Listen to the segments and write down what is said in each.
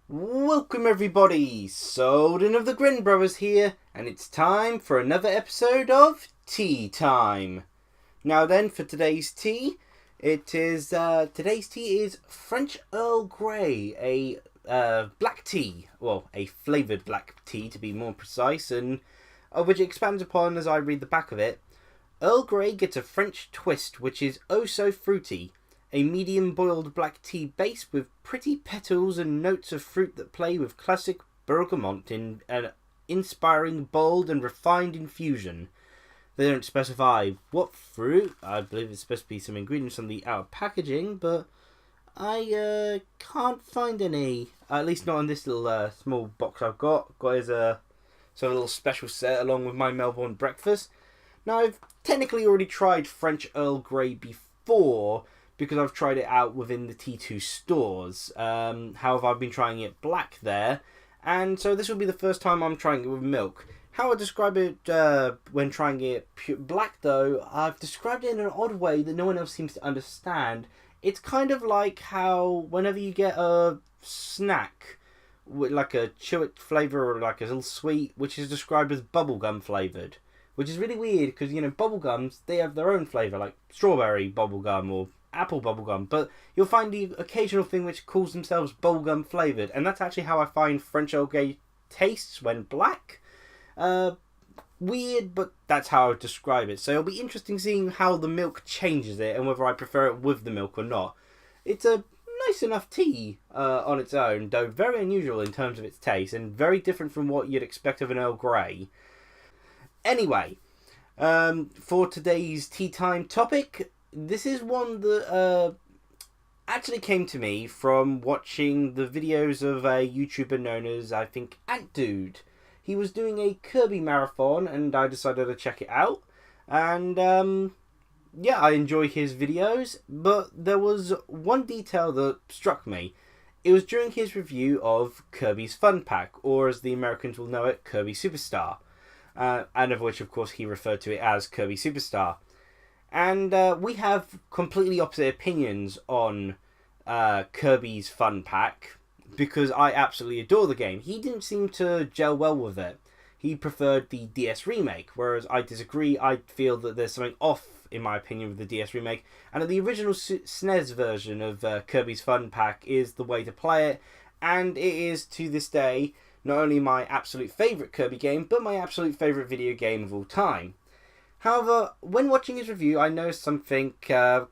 Welcome everybody, Souldin of the Grin brothers here, and it's time for another episode of Tea Time. Now then, for today's tea, today's tea is French Earl Grey, a black tea, well, a flavoured black tea to be more precise, and which it expands upon as I read the back of it. Earl Grey gets a French twist which is oh so fruity. A medium boiled black tea base with pretty petals and notes of fruit that play with classic bergamot in an inspiring, bold and refined infusion. They don't specify what fruit. I believe it's supposed to be some ingredients on the outer packaging, but I can't find any. At least not in this little small box I've got. Got as a little special set along with my Melbourne breakfast. Now I've technically already tried French Earl Grey before, because I've tried it out within the T2 stores. However, I've been trying it black there, and so this will be the first time I'm trying it with milk. How I describe it when trying it black, though, I've described it in an odd way that no one else seems to understand. It's kind of like how whenever you get a snack with like a chew-it flavour or like a little sweet, which is described as bubblegum flavoured. Which is really weird because, bubblegums, they have their own flavour, like strawberry bubblegum or apple bubblegum, but you'll find the occasional thing which calls themselves bubblegum flavoured, and that's actually how I find French Earl Grey tastes when black. Weird, but that's how I would describe it. So it'll be interesting seeing how the milk changes it and whether I prefer it with the milk or not. It's a nice enough tea on its own, though very unusual in terms of its taste and very different from what you'd expect of an Earl Grey. Anyway, for today's tea time topic, this is one that actually came to me from watching the videos of a YouTuber known as, I think, Ant Dude. He was doing a Kirby marathon and I decided to check it out. And yeah, I enjoy his videos, but there was one detail that struck me. It was during his review of Kirby's Fun Pack, or as the Americans will know it, Kirby Superstar. And of which, of course, he referred to it as Kirby Superstar. And we have completely opposite opinions on Kirby's Fun Pack, because I absolutely adore the game. He didn't seem to gel well with it. He preferred the DS remake, whereas I disagree. I feel that there's something off, in my opinion, with the DS remake, and that the original SNES version of Kirby's Fun Pack is the way to play it, and it is, to this day, not only my absolute favourite Kirby game, but my absolute favourite video game of all time. However, when watching his review, I noticed something that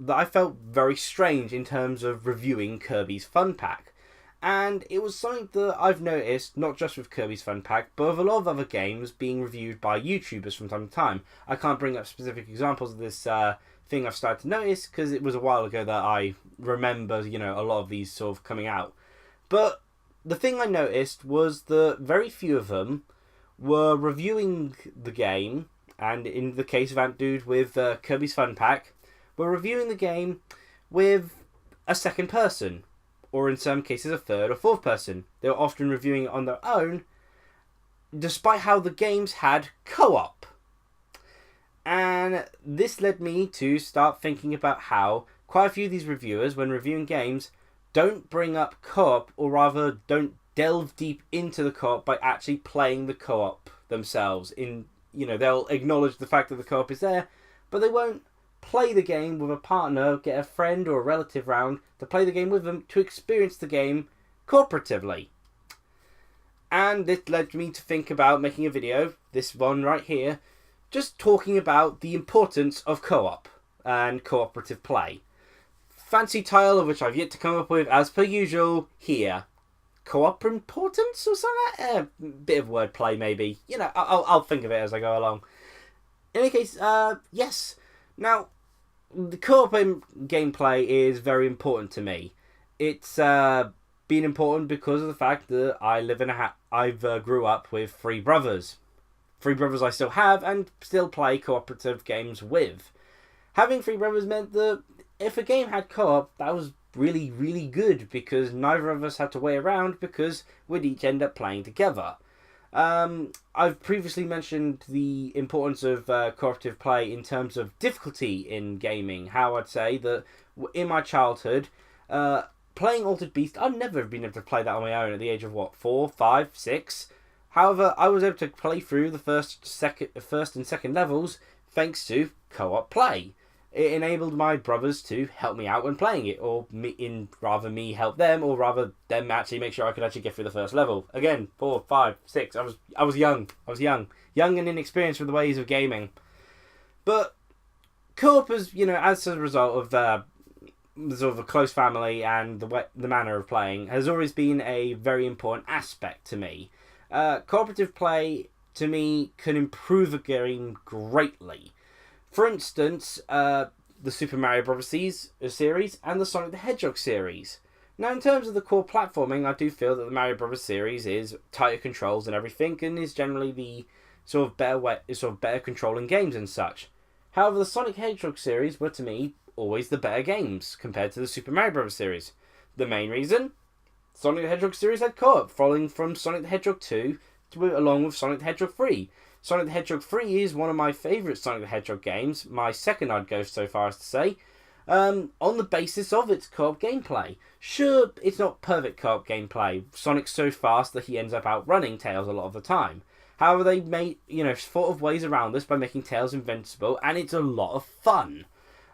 I felt very strange in terms of reviewing Kirby's Fun Pack. And it was something that I've noticed, not just with Kirby's Fun Pack, but with a lot of other games being reviewed by YouTubers from time to time. I can't bring up specific examples of this thing I've started to notice, because it was a while ago that I remember, a lot of these sort of coming out. But the thing I noticed was that very few of them were reviewing the game, and in the case of Ant Dude with Kirby's Fun Pack, were reviewing the game with a second person, or in some cases a third or fourth person. They were often reviewing it on their own, despite how the games had co-op. And this led me to start thinking about how quite a few of these reviewers, when reviewing games, don't bring up co-op, or rather don't delve deep into the co-op by actually playing the co-op themselves. They'll acknowledge the fact that the co-op is there, but they won't play the game with a partner, get a friend or a relative round to play the game with them to experience the game cooperatively. And this led me to think about making a video, this one right here, just talking about the importance of co-op and cooperative play. Fancy title of which I've yet to come up with, as per usual, here. Co-Oportance or something? Bit of wordplay, maybe. I'll think of it as I go along. In any case, yes. Now, the co-op gameplay is very important to me. It's been important because of the fact that I've grew up with three brothers. Three brothers I still have and still play cooperative games with. Having three brothers meant that if a game had co-op, that was really, really good, because neither of us had to wait around, because we'd each end up playing together. I've previously mentioned the importance of cooperative play in terms of difficulty in gaming. How I'd say that in my childhood, playing Altered Beast, I'd never have been able to play that on my own at the age of, 4, 5, 6? However, I was able to play through the first and second levels thanks to co-op play. It enabled my brothers to help me out when playing it, or rather me help them, or rather them actually make sure I could actually get through the first level. Again, 4, 5, 6. I was young and inexperienced with the ways of gaming. But co-op is, as a result of sort of a close family and the manner of playing, has always been a very important aspect to me. Cooperative play, to me, can improve a game greatly. For instance, the Super Mario Bros. Series and the Sonic the Hedgehog series. Now, in terms of the core platforming, I do feel that the Mario Bros. Series is tighter controls and everything, and is generally the sort of better controlling games and such. However, the Sonic Hedgehog series were, to me, always the better games compared to the Super Mario Bros. Series. The main reason? Sonic the Hedgehog series had co-op, following from Sonic the Hedgehog 2 along with Sonic the Hedgehog 3. Sonic the Hedgehog 3 is one of my favourite Sonic the Hedgehog games, my second I'd go so far as to say, on the basis of its co-op gameplay. Sure, it's not perfect co-op gameplay. Sonic's so fast that he ends up outrunning Tails a lot of the time. However, they made, thought of ways around this by making Tails invincible, and it's a lot of fun.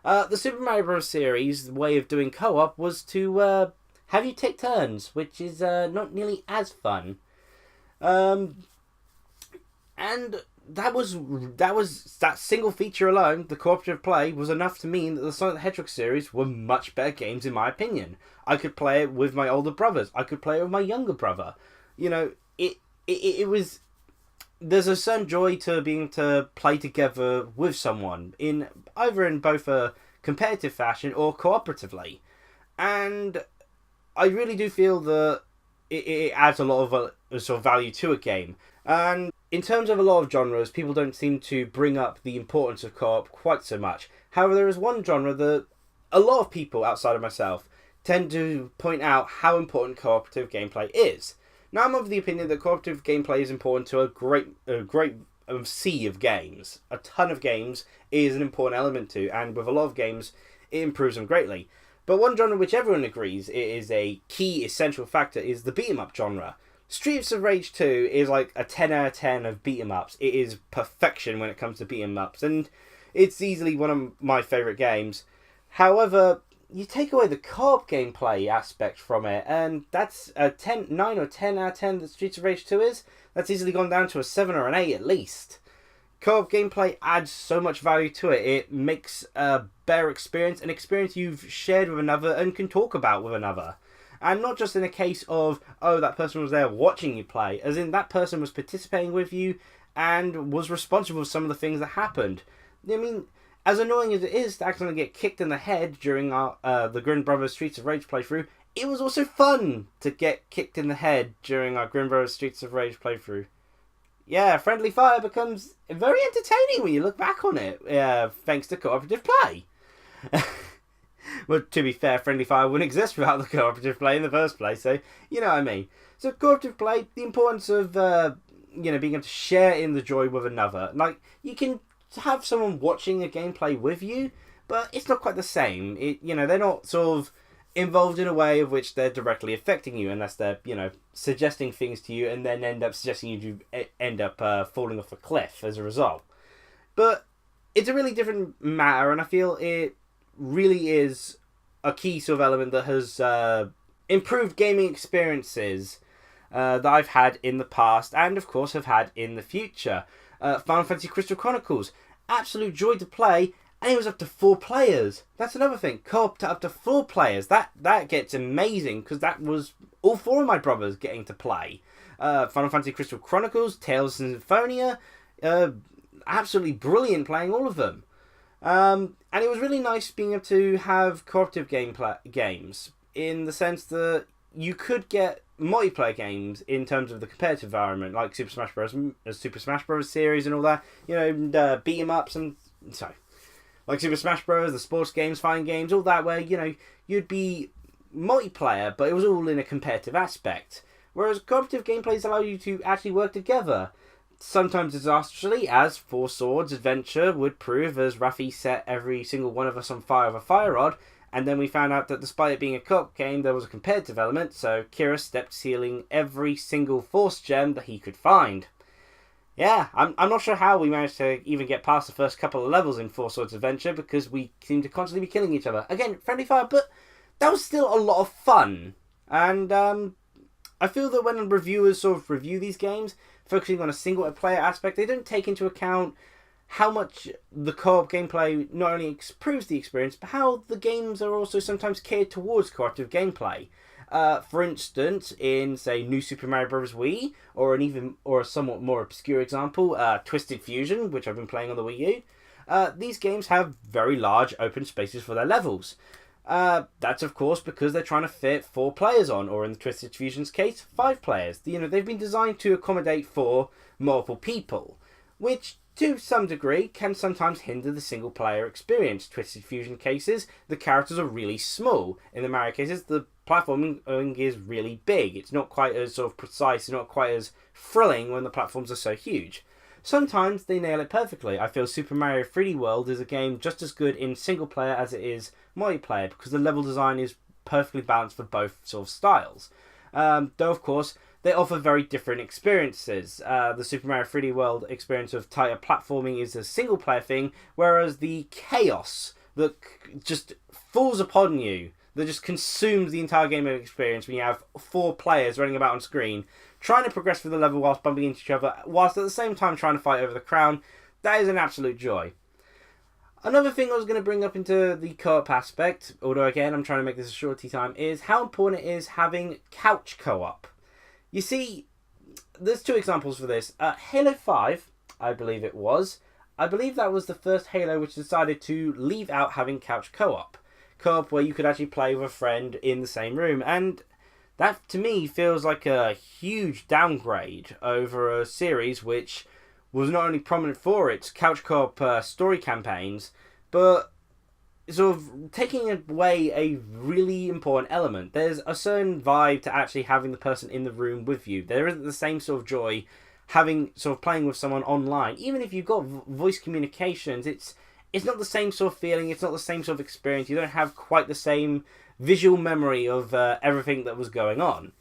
The Super Mario Bros. Series way of doing co-op was to have you take turns, which is not nearly as fun. And that single feature alone, the cooperative play, was enough to mean that the Sonic the Hedgehog series were much better games in my opinion. I could play it with my older brothers. I could play it with my younger brother. It was. There's a certain joy to being able to play together with someone either in both a competitive fashion or cooperatively, and I really do feel that it adds a lot of sort of value to a game. And in terms of a lot of genres, people don't seem to bring up the importance of co-op quite so much. However, there is one genre that a lot of people outside of myself tend to point out how important cooperative gameplay is. Now, I'm of the opinion that cooperative gameplay is important to a great sea of games. A ton of games is an important element to, and with a lot of games, it improves them greatly. But one genre which everyone agrees it is a key essential factor is the beat-em-up genre. Streets of Rage 2 is like a 10 out of 10 of beat-em-ups. It is perfection when it comes to beat-em-ups, and it's easily one of my favourite games. However, you take away the co-op gameplay aspect from it, and that's a 9 or 10 out of 10 that Streets of Rage 2 is. That's easily gone down to a 7 or an 8 at least. Co-op gameplay adds so much value to it. It makes a better experience, an experience you've shared with another and can talk about with another. And not just in a case of, oh, that person was there watching you play, as in that person was participating with you and was responsible for some of the things that happened. I mean, as annoying as it is to accidentally get kicked in the head during the Grin Brothers Streets of Rage playthrough, it was also fun to get kicked in the head during our Grin Brothers Streets of Rage playthrough. Yeah, friendly fire becomes very entertaining when you look back on it, thanks to cooperative play. Well, to be fair, friendly fire wouldn't exist without the cooperative play in the first place, so you know what I mean. So cooperative play, the importance of being able to share in the joy with another. Like, you can have someone watching a gameplay with you, but it's not quite the same. They're not sort of involved in a way of which they're directly affecting you, unless they're, suggesting things to you and then end up suggesting you to end up falling off a cliff as a result. But it's a really different matter, and I feel it really is a key sort of element that has improved gaming experiences that I've had in the past and, of course, have had in the future. Final Fantasy Crystal Chronicles, absolute joy to play, and it was up to 4 players. That's another thing, co-op to up to 4 players. That gets amazing, because that was all 4 of my brothers getting to play. Final Fantasy Crystal Chronicles, Tales and Symphonia, absolutely brilliant playing all of them. And it was really nice being able to have cooperative games, in the sense that you could get multiplayer games in terms of the competitive environment, like Super Smash Bros. Series and all that, beat 'em ups and like Super Smash Bros., the sports games, fighting games, all that, where you'd be multiplayer, but it was all in a competitive aspect. Whereas cooperative gameplays allow you to actually work together, sometimes disastrously, as Four Swords Adventure would prove, as Ruffy set every single one of us on fire with a fire rod, And then we found out that despite it being a co-op game, there was a competitive element, so Kira stepped stealing every single Force gem that he could find. Yeah, I'm not sure how we managed to even get past the first couple of levels in Four Swords Adventure, because we seemed to constantly be killing each other. Again, friendly fire, but that was still a lot of fun. And I feel that when reviewers sort of review these games, focusing on a single player aspect, they don't take into account how much the co-op gameplay not only improves the experience, but how the games are also sometimes catered towards cooperative gameplay. For instance, in say New Super Mario Bros. Wii, or a somewhat more obscure example, Twisted Fusion, which I've been playing on the Wii U. These games have very large open spaces for their levels. That's of course because they're trying to fit 4 players on, or in the Twisted Fusion's case, 5 players. They've been designed to accommodate for multiple people, which to some degree can sometimes hinder the single player experience. Twisted Fusion cases, the characters are really small. In the Mario cases, the platforming is really big. It's not quite as sort of precise, it's not quite as thrilling when the platforms are so huge. Sometimes they nail it perfectly. I feel Super Mario 3D World is a game just as good in single player as it is multiplayer, because the level design is perfectly balanced for both sort of styles. Though of course they offer very different experiences. The Super Mario 3D World experience of tighter platforming is a single player thing, whereas the chaos that just falls upon you, that just consumes the entire game experience when you have 4 players running about on screen, trying to progress through the level whilst bumping into each other, whilst at the same time trying to fight over the crown, that is an absolute joy. Another thing I was going to bring up into the co-op aspect, although again I'm trying to make this a shorty time, is how important it is having couch co-op. You see, there's 2 examples for this. Halo 5, I believe it was. I believe that was the first Halo which decided to leave out having couch co-op. Co-op where you could actually play with a friend in the same room. And that, to me, feels like a huge downgrade over a series which was not only prominent for its couch co-op story campaigns, but sort of taking away a really important element. There's a certain vibe to actually having the person in the room with you. There isn't the same sort of joy having sort of playing with someone online. Even if you've got voice communications, it's not the same sort of feeling, it's not the same sort of experience. You don't have quite the same visual memory of everything that was going on.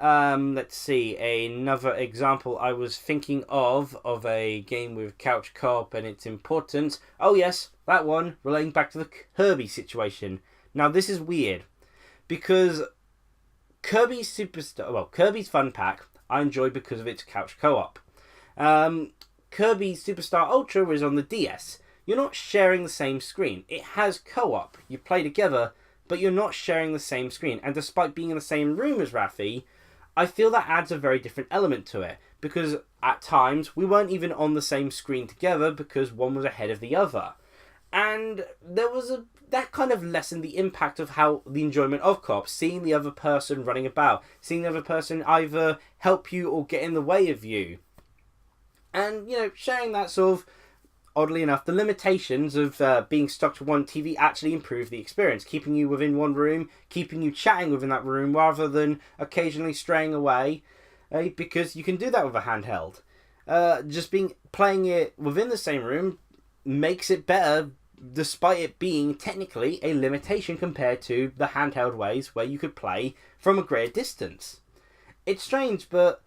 Let's see, another example I was thinking of a game with couch co-op and its importance. Oh yes, that one, relating back to the Kirby situation. Now this is weird, because Kirby's Fun Pack I enjoy because of its couch co-op. Kirby Superstar Ultra is on the DS. You're not sharing the same screen. It has co-op. You play together, but you're not sharing the same screen. And despite being in the same room as Raffi, I feel that adds a very different element to it, because at times we weren't even on the same screen together because one was ahead of the other. And that kind of lessened the impact of how the enjoyment of co-op, seeing the other person running about, seeing the other person either help you or get in the way of you. And, sharing that sort of, oddly enough, the limitations of being stuck to one TV actually improve the experience, keeping you within one room, keeping you chatting within that room, rather than occasionally straying away, because you can do that with a handheld. Playing it within the same room makes it better, despite it being technically a limitation compared to the handheld ways where you could play from a greater distance. It's strange, but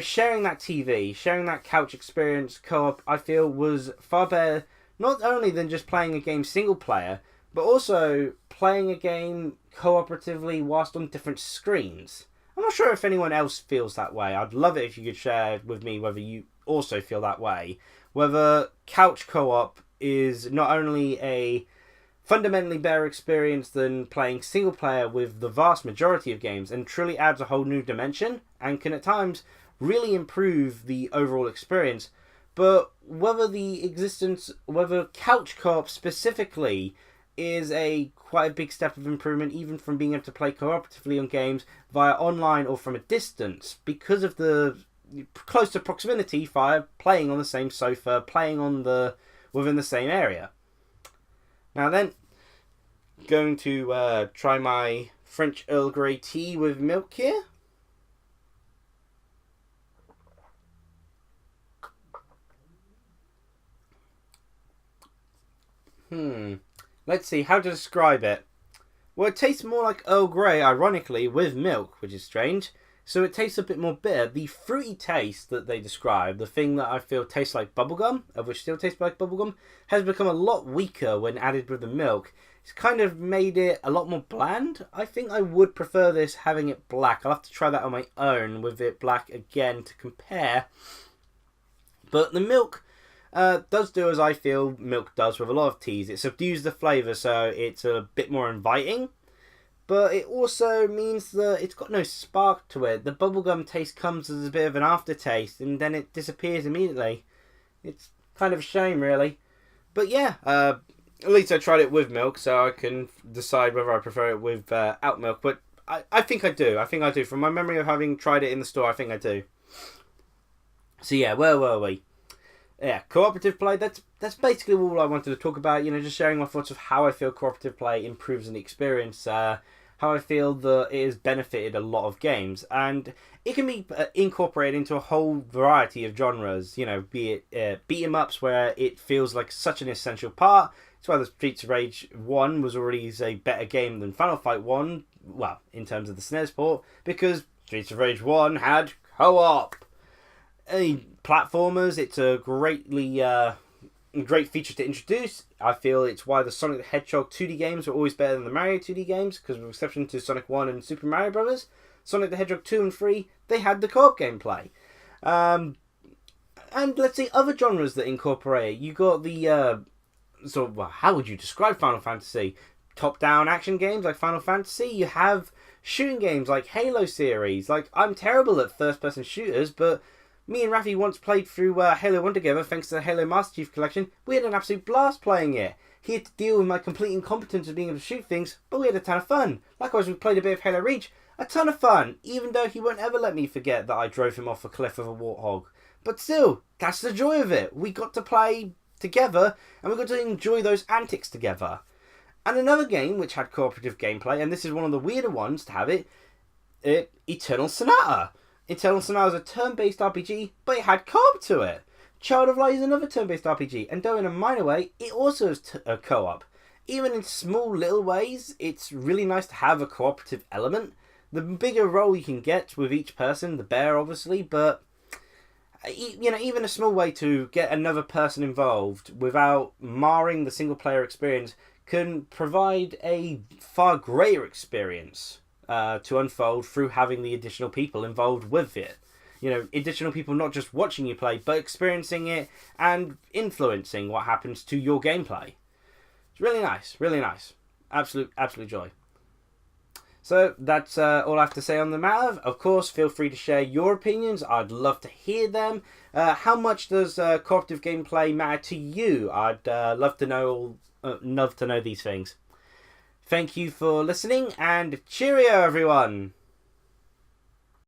sharing that TV, sharing that couch experience co-op, I feel was far better, not only than just playing a game single player, but also playing a game cooperatively whilst on different screens. I'm not sure if anyone else feels that way. I'd love it if you could share with me whether you also feel that way. Whether couch co-op is not only a fundamentally better experience than playing single player with the vast majority of games, and truly adds a whole new dimension and can at times really improve the overall experience, but whether couch co-op specifically is quite a big step of improvement, even from being able to play cooperatively on games via online or from a distance, because of the closer proximity via playing on the same sofa, playing within the same area. Now then, going to try my French Earl Grey tea with milk here. Let's see how to describe it. Well, it tastes more like Earl Grey, ironically, with milk, which is strange. So it tastes a bit more bitter. The fruity taste that they describe, the thing that I feel tastes like bubblegum, of which still tastes like bubblegum, has become a lot weaker when added with the milk. It's kind of made it a lot more bland. I think I would prefer this having it black. I'll have to try that on my own with it black again to compare. But the milk does do as I feel milk does with a lot of teas. It subdues the flavour so it's a bit more inviting. But it also means that it's got no spark to it. The bubblegum taste comes as a bit of an aftertaste and then it disappears immediately. It's kind of a shame, really. But yeah, at least I tried it with milk, so I can decide whether I prefer it without milk. But I think I do. I think I do. From my memory of having tried it in the store, I think I do. So yeah, where were we? Yeah, cooperative play, that's basically all I wanted to talk about. You know, just sharing my thoughts of how I feel cooperative play improves an experience. How I feel that it has benefited a lot of games. And it can be incorporated into a whole variety of genres. You know, be it beat-em-ups where it feels like such an essential part. It's why the Streets of Rage 1 was already a better game than Final Fight 1. Well, in terms of the SNES port. Because Streets of Rage 1 had co-op. Platformers, it's a great feature to introduce. I feel it's why the Sonic the Hedgehog 2D games are always better than the Mario 2D games, because with exception to Sonic 1 and Super Mario Bros., Sonic the Hedgehog 2 and 3, they had the co-op gameplay. And let's say other genres that incorporate it. You got the, how would you describe Final Fantasy? Top-down action games like Final Fantasy. You have shooting games like Halo series. Like, I'm terrible at first-person shooters, but me and Rafi once played through Halo 1 together thanks to the Halo Master Chief Collection. We had an absolute blast playing it. He had to deal with my complete incompetence of being able to shoot things, but we had a ton of fun. Likewise, we played a bit of Halo Reach. A ton of fun, even though he won't ever let me forget that I drove him off a cliff with a warthog. But still, that's the joy of it. We got to play together, and we got to enjoy those antics together. And another game which had cooperative gameplay, and this is one of the weirder ones to have it, Eternal Sonata. Eternal Sonata is a turn-based RPG, but it had co-op to it. Child of Light is another turn-based RPG, and though in a minor way, it also has a co-op. Even in small little ways, it's really nice to have a cooperative element. The bigger role you can get with each person, the better, obviously, but you know, even a small way to get another person involved without marring the single-player experience can provide a far greater experience to unfold through having the additional people involved with it. You know, additional people not just watching you play, but experiencing it and influencing what happens to your gameplay. It's really nice, really nice. Absolute joy. So that's all I have to say on the matter. Of course, feel free to share your opinions. I'd love to hear them. How much does cooperative gameplay matter to you? I'd love to know these things. Thank you for listening, and cheerio, everyone!